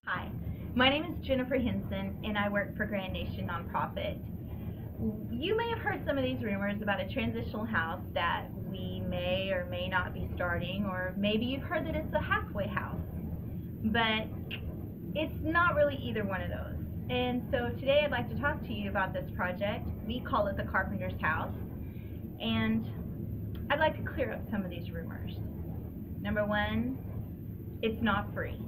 Hi, my name is Jennifer Henson and I work for Grand Nation Nonprofit. You may have heard some of these rumors about a transitional house that we may or may not be starting, or maybe you've heard that it's a halfway house, but it's not really either one of those. And so today I'd like to talk to you about this project. We call it the Carpenters house, and I'd like to clear up some of these rumors. Number one, it's not free.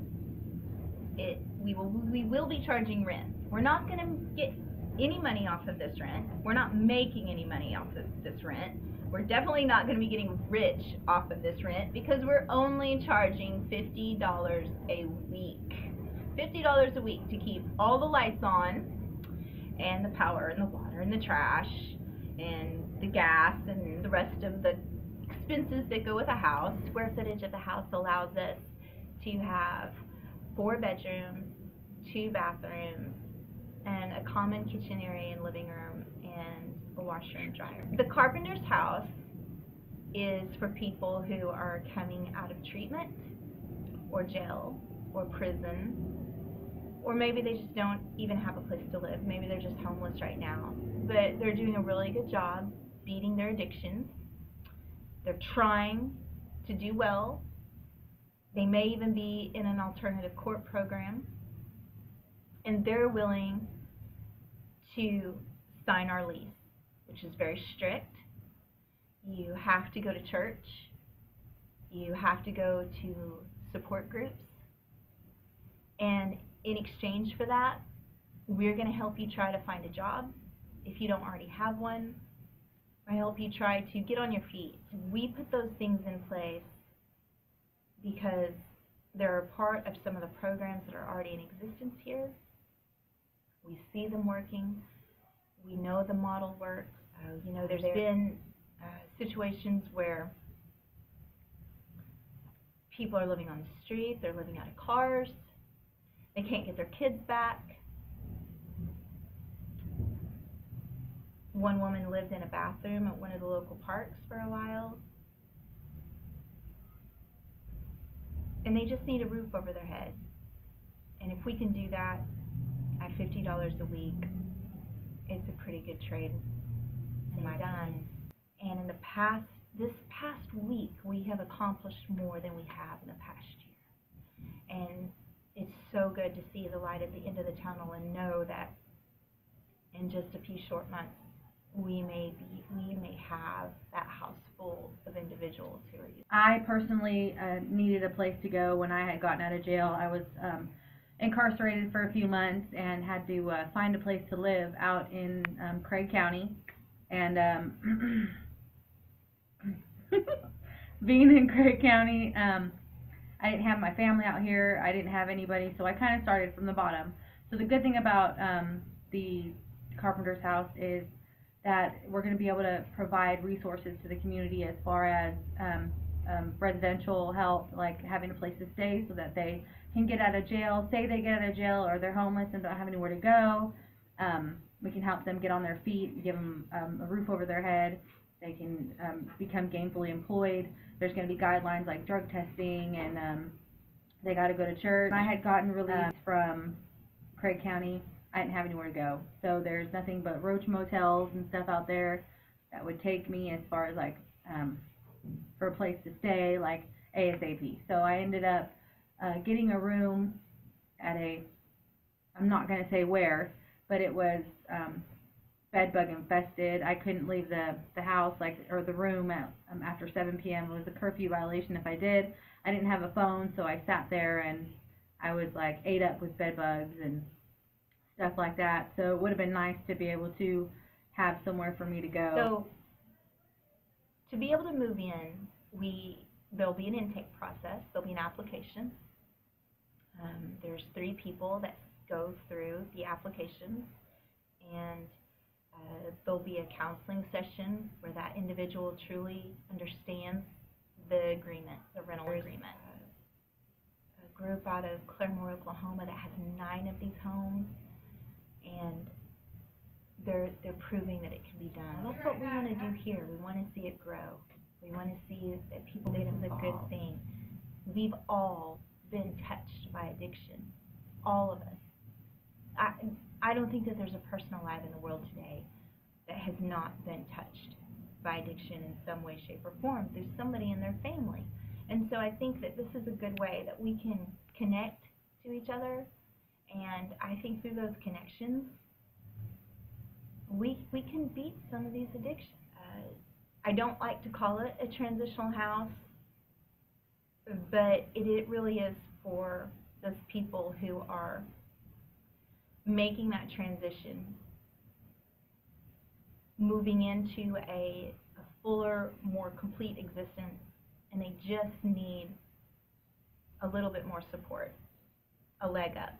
We will be charging rent. We're not going to get any money off of this rent. We're not making any money off of this rent. We're definitely not going to be getting rich off of this rent because we're only charging $50 a week. $50 a week to keep all the lights on, and the power and the water and the trash and the gas and the rest of the expenses that go with a house. Square footage of the house allows us to have 4 bedrooms, 2 bathrooms, and a common kitchen area and living room, and a washer and dryer. The Carpenter's house is for people who are coming out of treatment, or jail, or prison, or maybe they just don't even have a place to live. Maybe they're just homeless right now. But they're doing a really good job beating their addictions. They're trying to do well. They may even be in an alternative court program, and they're willing to sign our lease, which is very strict. You have to go to church. You have to go to support groups. And in exchange for that, we're going to help you try to find a job if you don't already have one. I help you try to get on your feet. We put those things in place because they're a part of some of the programs that are already in existence here. We see them working. We know the model works. There's been situations where people are living on the street, they're living out of cars, they can't get their kids back. One woman lived in a bathroom at one of the local parks for a while, and they just need a roof over their head. And if we can do that at $50 a week, it's a pretty good trade in my done. And in this past week, we have accomplished more than we have in the past year. And it's so good to see the light at the end of the tunnel and know that in just a few short months, we may have that house full of individuals who are using. I personally needed a place to go when I had gotten out of jail. I was incarcerated for a few months and had to find a place to live out in Craig County. And being in Craig County, I didn't have my family out here. I didn't have anybody, so I kind of started from the bottom. So the good thing about the Carpenter's house is that we're going to be able to provide resources to the community as far as residential help, like having a place to stay so that they can get out of jail. Say they get out of jail or they're homeless and don't have anywhere to go. We can help them get on their feet, give them a roof over their head. They can become gainfully employed. There's going to be guidelines like drug testing, and they got to go to church. I had gotten released from Craig County. I didn't have anywhere to go, so there's nothing but roach motels and stuff out there that would take me as far as like for a place to stay, like ASAP. So I ended up getting a room at I'm not going to say where, but it was bed bug infested. I couldn't leave the house, or the room after 7 p.m. It was a curfew violation if I did. I didn't have a phone, so I sat there and I was like ate up with bed bugs and stuff like that. So it would have been nice to be able to have somewhere for me to go. So to be able to move in, there'll be an intake process. There'll be an application. There's 3 people that go through the application, and there'll be a counseling session where that individual truly understands the agreement, the rental agreement. A group out of Claremore, Oklahoma that has 9 of these homes, and they're proving that it can be done. That's what we want to do here. We want to see it grow. We want to see that people think it's a good thing. We've all been touched by addiction. all of us. I don't think that there's a person alive in the world today that has not been touched by addiction in some way, shape, or form through somebody in their family. And so I think that this is a good way that we can connect to each other, and I think through those connections, we can beat some of these addictions. I don't like to call it a transitional house, but it really is for those people who are making that transition, moving into a fuller, more complete existence, and they just need a little bit more support, a leg up.